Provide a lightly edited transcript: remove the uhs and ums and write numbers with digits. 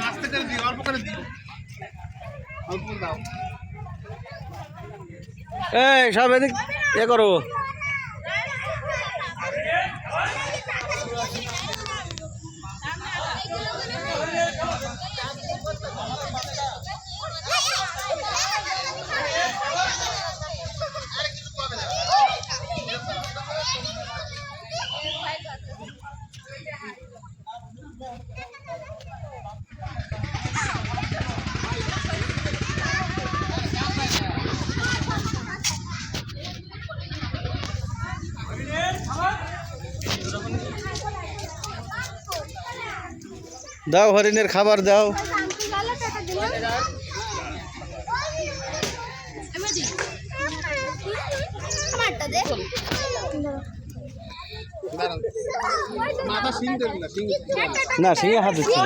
আস্তে করে দিও, অল্প করে দিও, অল্প দাও। এই সব এদিক এ করো। দাও হরিণের খাবার দাও। মাথা সিং দেবে না, সিং না সিংহে হাত দিচ্ছে।